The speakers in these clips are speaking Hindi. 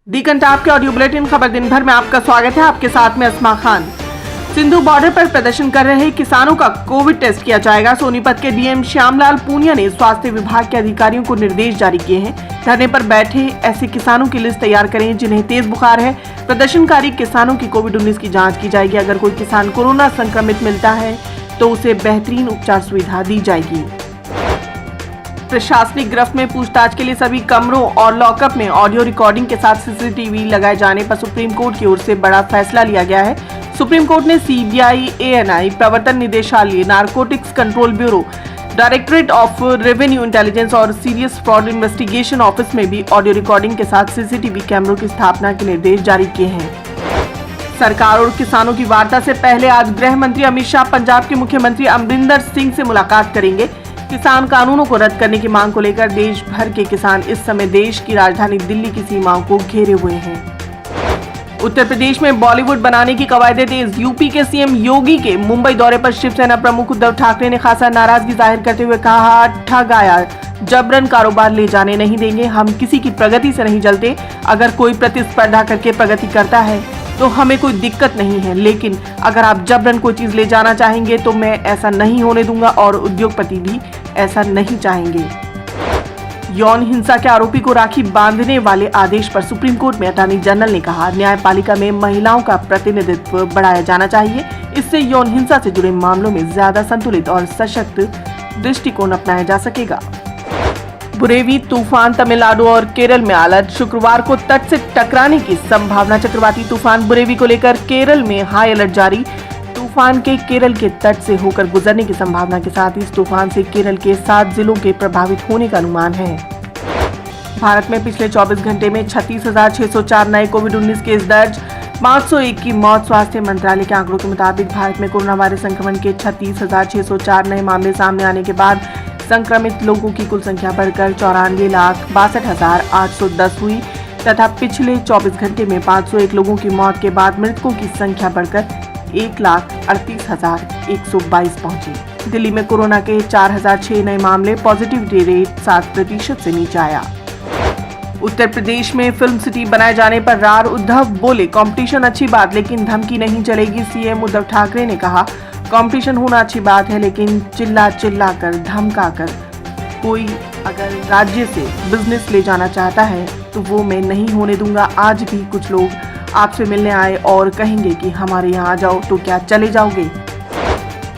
दी कंटाप के ऑडियो बुलेटिन खबर दिन भर में आपका स्वागत है। आपके साथ में अस्मा खान। सिंधु बॉर्डर पर प्रदर्शन कर रहे किसानों का कोविड टेस्ट किया जाएगा। सोनीपत के डीएम श्यामलाल पूनिया ने स्वास्थ्य विभाग के अधिकारियों को निर्देश जारी किए हैं। धरने पर बैठे ऐसे किसानों की लिस्ट तैयार करें जिन्हें तेज बुखार है। प्रदर्शनकारी किसानों की कोविड-19 की जाँच की जाएगी। अगर कोई किसान कोरोना संक्रमित मिलता है तो उसे बेहतरीन उपचार सुविधा दी जाएगी। प्रशासनिक गिरफ्त में पूछताछ के लिए सभी कमरों और लॉकअप में ऑडियो रिकॉर्डिंग के साथ सीसीटीवी लगाए जाने पर सुप्रीम कोर्ट की ओर से बड़ा फैसला लिया गया है। सुप्रीम कोर्ट ने सीबीआई, एएनआई, प्रवर्तन निदेशालय, narcotics control bureau, directorate of revenue intelligence और सीरियस फ्रॉड इन्वेस्टिगेशन ऑफिस में भी ऑडियो रिकॉर्डिंग के साथ सीसीटीवी कैमरों की स्थापना के निर्देश जारी किए हैं। सरकार और किसानों की वार्ता से पहले आज गृह मंत्री अमित शाह पंजाब के मुख्यमंत्री अमरिंदर सिंह से मुलाकात करेंगे। किसान कानूनों को रद्द करने की मांग को लेकर देश भर के किसान इस समय देश की राजधानी दिल्ली की सीमाओं को घेरे हुए हैं। उत्तर प्रदेश में बॉलीवुड बनाने की कवायदे तेज। यूपी के सीएम योगी के मुंबई दौरे पर शिवसेना प्रमुख उद्धव ठाकरे ने खासा नाराजगी जाहिर करते हुए कहा, ठग आया, जबरन कारोबार ले जाने नहीं देंगे। हम किसी की प्रगति से नहीं जलते। अगर कोई प्रतिस्पर्धा करके प्रगति करता है तो हमें कोई दिक्कत नहीं है, लेकिन अगर आप जबरन कोई चीज ले जाना चाहेंगे तो मैं ऐसा नहीं होने दूंगा और उद्योगपति भी ऐसा नहीं चाहेंगे। यौन हिंसा के आरोपी को राखी बांधने वाले आदेश पर सुप्रीम कोर्ट में अटॉर्नी जनरल ने कहा, न्यायपालिका में महिलाओं का प्रतिनिधित्व बढ़ाया जाना चाहिए। इससे यौन हिंसा से जुड़े मामलों में ज्यादा संतुलित और सशक्त दृष्टिकोण अपनाया जा सकेगा। बुरेवी तूफान तमिलनाडु और केरल में अलर्ट। शुक्रवार को तट से टकराने की संभावना। चक्रवाती तूफान बुरेवी को लेकर केरल में हाई अलर्ट जारी। तूफान के केरल के तट से होकर गुजरने की संभावना के साथ इस तूफान से केरल के 7 जिलों के प्रभावित होने का अनुमान है। भारत में पिछले 24 घंटे में 36,604 नए कोविड-19 केस दर्ज, 501 की मौत। स्वास्थ्य मंत्रालय के आंकड़ों के मुताबिक भारत में कोरोना वायरस संक्रमण के 36,604 नए मामले सामने आने के बाद संक्रमित लोगों की कुल संख्या बढ़कर 94,62,810 हुई तथा पिछले 24 घंटे में 501 लोगों की मौत के बाद मृतकों की संख्या बढ़कर 1,38,122 पहुंची। दिल्ली में कोरोना के 4,006 नए मामले। पॉजिटिविटी रेट 7% से नीचे आया। उत्तर प्रदेश में फिल्म सिटी बनाए जाने पर रार। उद्धव बोले, कंपटीशन अच्छी बात लेकिन धमकी नहीं चलेगी। सीएम उद्धव ठाकरे ने कहा, कंपटीशन होना अच्छी बात है लेकिन चिल्ला कर धमका कर कोई अगर राज्य से बिजनेस ले जाना चाहता है तो वो मैं नहीं होने दूंगा। आज भी कुछ लोग आपसे मिलने आए और कहेंगे कि हमारे यहाँ आ जाओ, तो क्या चले जाओगे?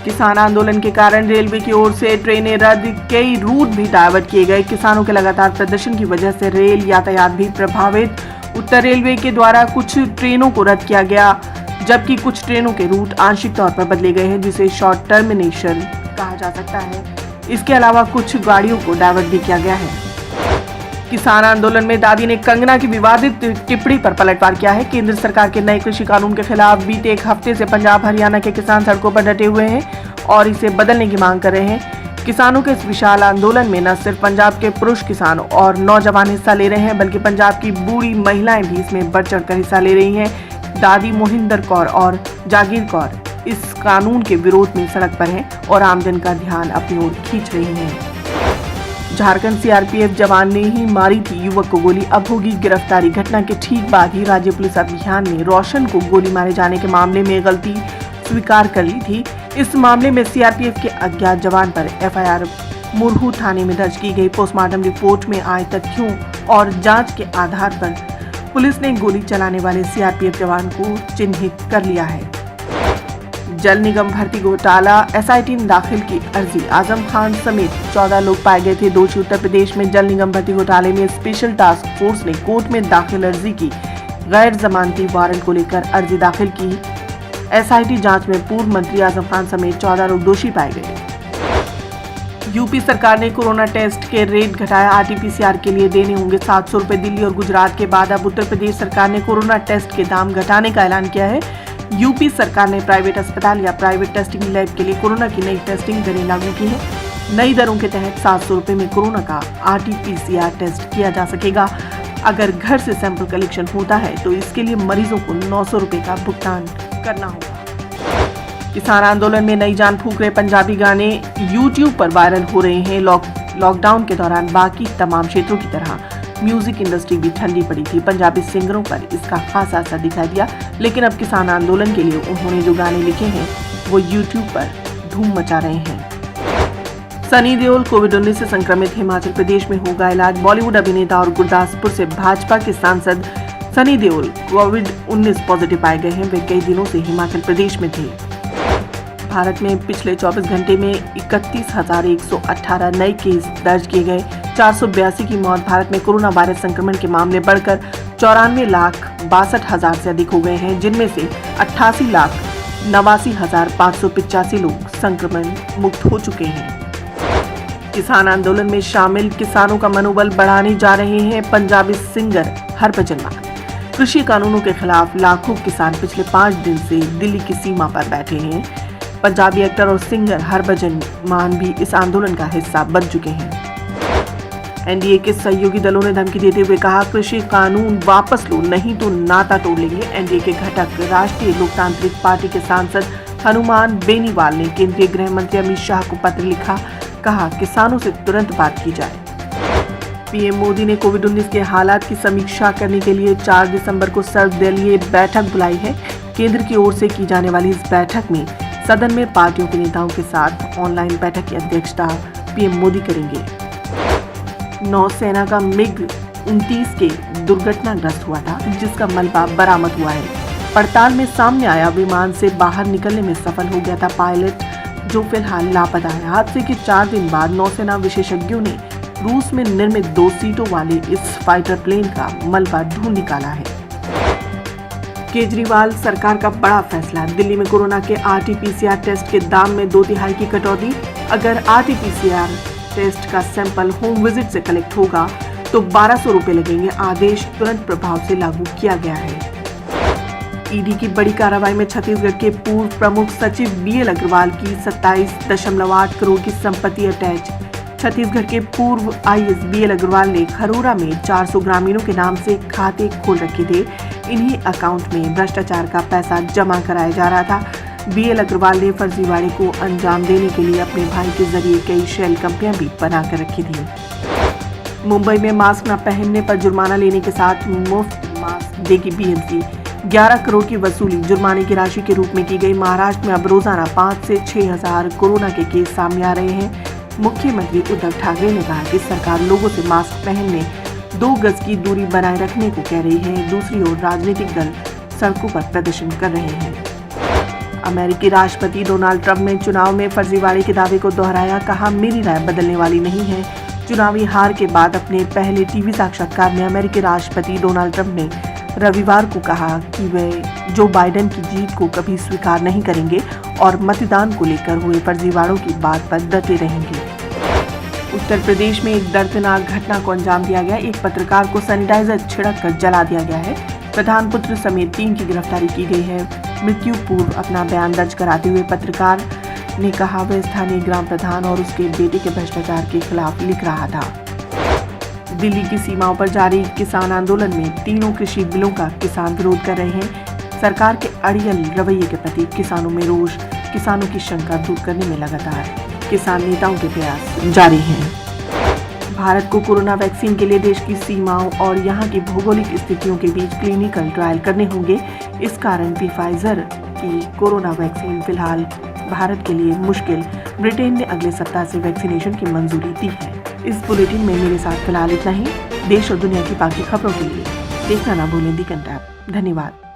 किसान आंदोलन के कारण रेलवे की ओर से ट्रेनें रद्द, कई रूट भी डाइवर्ट किए गए। किसानों के लगातार प्रदर्शन की वजह से रेल यातायात भी प्रभावित। उत्तर रेलवे के द्वारा कुछ ट्रेनों को रद्द किया गया जबकि कुछ ट्रेनों के रूट आंशिक तौर पर बदले गए हैं जिसे शॉर्ट टर्मिनेशन कहा जा सकता है। इसके अलावा कुछ गाड़ियों को डाइवर्ट भी किया गया है। किसान आंदोलन में दादी ने कंगना की विवादित टिप्पणी पर पलटवार किया है। केंद्र सरकार के नए कृषि कानून के खिलाफ बीते एक हफ्ते से पंजाब हरियाणा के किसान सड़कों पर डटे हुए हैं और इसे बदलने की मांग कर रहे हैं। किसानों के इस विशाल आंदोलन में न सिर्फ पंजाब के पुरुष किसान और नौजवान हिस्सा ले रहे हैं बल्कि पंजाब की बूढ़ी महिलाएं भी इसमें बढ़ चढ़कर हिस्सा ले रही हैं। दादी मोहिंदर कौर और जागीर कौर इस कानून के विरोध में सड़क पर हैं और आमजन का ध्यान अपनी ओर खींच रही हैं। झारखंड सीआरपीएफ जवान ने ही मारी थी युवक को गोली, अब होगी गिरफ्तारी। घटना के ठीक बाद ही राज्य पुलिस अभियान ने रोशन को गोली मारे जाने के मामले में गलती स्वीकार कर ली थी। इस मामले में सीआरपीएफ के अज्ञात जवान पर एफआईआर मुरहू थाने में दर्ज की गई। पोस्टमार्टम रिपोर्ट में आए तथ्यों और जांच के आधार पर पुलिस ने गोली चलाने वाले सीआरपीएफ जवान को चिन्हित कर लिया है। जल निगम भर्ती घोटाला, एसआईटी ने दाखिल की अर्जी। आजम खान समेत 14 लोग पाए गए थे दोषी। उत्तर प्रदेश में जल निगम भर्ती घोटाले में स्पेशल टास्क फोर्स ने कोर्ट में दाखिल अर्जी की। गैर जमानती वारंट को लेकर अर्जी दाखिल की। एसआईटी जांच में पूर्व मंत्री आजम खान समेत 14 लोग दोषी पाए गए। यूपी सरकार ने कोरोना टेस्ट के रेट घटाया। आरटीपीसीआर के लिए देने होंगे 700 रुपए। दिल्ली और गुजरात के बाद अब उत्तर प्रदेश सरकार ने कोरोना टेस्ट के दाम घटाने का ऐलान किया है। यूपी सरकार ने प्राइवेट अस्पताल या प्राइवेट टेस्टिंग लैब के लिए कोरोना की नई टेस्टिंग दरें लागू की है। नई दरों के तहत 700 रुपए में कोरोना का आरटीपीसीआर टेस्ट किया जा सकेगा। अगर घर से सैंपल कलेक्शन होता है तो इसके लिए मरीजों को 900 रुपए का भुगतान करना होगा। किसान आंदोलन में नई जान फूंक रहे पंजाबी गाने यूट्यूब पर वायरल हो रहे हैं। लॉकडाउन के दौरान बाकी तमाम क्षेत्रों की तरह म्यूजिक इंडस्ट्री भी ठंडी पड़ी थी। पंजाबी सिंगरों पर इसका खासा असर दिखाई दिया, लेकिन अब किसान आंदोलन के लिए उन्होंने जो गाने लिखे हैं वो यूट्यूब पर धूम मचा रहे हैं। सनी देओल कोविड-19 से संक्रमित, हिमाचल प्रदेश में होगा इलाज। बॉलीवुड अभिनेता और गुरदासपुर से भाजपा के सांसद सनी देओल कोविड-19 पॉजिटिव पाए गए हैं। वे कई दिनों से हिमाचल प्रदेश में थे। भारत में पिछले 24 घंटे में 31,118 नए केस दर्ज किए गए। 482 की मौत। भारत में कोरोना वायरस संक्रमण के मामले बढ़कर 94,62,000 से अधिक हो गए हैं, जिनमें से 88,89,585 लोग संक्रमण मुक्त हो चुके हैं। किसान आंदोलन में शामिल किसानों का मनोबल बढ़ाने जा रहे हैं पंजाबी सिंगर हरभजन मान। कृषि कानूनों के खिलाफ लाखों किसान पिछले 5 दिन से दिल्ली की सीमा पर बैठे हैं। पंजाबी एक्टर और सिंगर हरभजन मान भी इस आंदोलन का हिस्सा बन चुके हैं। एनडीए के सहयोगी दलों ने धमकी देते हुए कहा, कृषि कानून वापस लो, नहीं तो नाता तोड़ लेंगे। एनडीए के घटक राष्ट्रीय लोकतांत्रिक पार्टी के सांसद हनुमान बेनीवाल ने केंद्रीय गृह मंत्री अमित शाह को पत्र लिखा, कहा किसानों से तुरंत बात की जाए। पीएम मोदी ने कोविड-19 के हालात की समीक्षा करने के लिए 4 दिसंबर को सर्वदलीय बैठक बुलाई है। केंद्र की ओर से की जाने वाली इस बैठक में सदन में पार्टियों के नेताओं के साथ ऑनलाइन बैठक की अध्यक्षता पीएम मोदी करेंगे। नौसेना का MiG-29 के दुर्घटनाग्रस्त हुआ था, जिसका मलबा बरामद हुआ है। पड़ताल में सामने आया, विमान से बाहर निकलने में सफल हो गया था पायलट, जो फिलहाल लापता है। हादसे के 4 दिन बाद नौसेना विशेषज्ञों ने रूस में निर्मित 2 सीटों वाले इस फाइटर प्लेन का मलबा ढूंढ निकाला है। केजरीवाल सरकार का बड़ा फैसला। दिल्ली में कोरोना के RT-PCR टेस्ट के दाम में 2/3 की कटौती। अगर RT-PCR टेस्ट का सैंपल होम विजिट से कलेक्ट होगा तो 1200 रुपए लगेंगे। आदेश तुरंत प्रभाव से लागू किया गया है। ईडी की बड़ी कार्रवाई में छत्तीसगढ़ के पूर्व प्रमुख सचिव BL अग्रवाल की 27.8 करोड़ की संपत्ति अटैच। छत्तीसगढ़ के पूर्व IAS BL अग्रवाल ने खरोरा में 400 ग्रामीणों के नाम से खाते खोल रखे थे। इन्हीं अकाउंट में भ्रष्टाचार का पैसा जमा कराया जा रहा था। BL अग्रवाल ने फर्जीवाड़े को अंजाम देने के लिए अपने भाई के जरिए कई शेल कंपनियां भी बनाकर रखी थी। मुंबई में मास्क न पहनने पर जुर्माना लेने के साथ मुफ्त मास्क देगी BMC। 11 करोड़ की वसूली जुर्माने की राशि के रूप में की गई। महाराष्ट्र में अब रोजाना 5 से 6 हजार कोरोना के केस सामने आ रहे हैं। मुख्यमंत्री उद्धव ठाकरे ने कहा कि सरकार लोगों से मास्क पहनने, 2 गज की दूरी बनाए रखने को कह रही है। दूसरी ओर राजनीतिक दल सड़कों पर प्रदर्शन कर रहे हैं। अमेरिकी राष्ट्रपति डोनाल्ड ट्रंप ने चुनाव में फर्जीवाड़े के दावे को दोहराया, कहा मेरी राय बदलने वाली नहीं है। चुनावी हार के बाद अपने पहले टीवी साक्षात्कार में अमेरिकी राष्ट्रपति डोनाल्ड ट्रंप ने रविवार को कहा कि वे जो बाइडेन की जीत को कभी स्वीकार नहीं करेंगे और मतदान को लेकर हुए फर्जीवाड़ों की बात पर डटे रहेंगे। उत्तर प्रदेश में एक दर्दनाक घटना को अंजाम दिया गया। एक पत्रकार को सैनिटाइजर छिड़क कर जला दिया गया है। प्रधान पुत्र समेत 3 की गिरफ्तारी की गई है। मृत्यु पूर्व अपना बयान दर्ज कराते हुए पत्रकार ने कहा वह स्थानीय ग्राम प्रधान और उसके बेटे के भ्रष्टाचार के खिलाफ लिख रहा था। दिल्ली की सीमाओं पर जारी किसान आंदोलन में तीनों कृषि बिलों का किसान विरोध कर रहे हैं। सरकार के अड़ियल रवैये के प्रति किसानों में रोष, किसानों की शंका दूर करने में लगातार किसान नेताओं के प्रयास जारी हैं। भारत को कोरोना वैक्सीन के लिए देश की सीमाओं और यहां की भौगोलिक स्थितियों के बीच क्लिनिकल ट्रायल करने होंगे। इस कारण फाइजर की कोरोना वैक्सीन फिलहाल भारत के लिए मुश्किल। ब्रिटेन ने अगले सप्ताह से वैक्सीनेशन की मंजूरी दी है। इस बुलेटिन में मेरे साथ फिलहाल इतना ही। देश और दुनिया की बाकी खबरों के लिए देखना ना भूलें दी कंटेंट। धन्यवाद।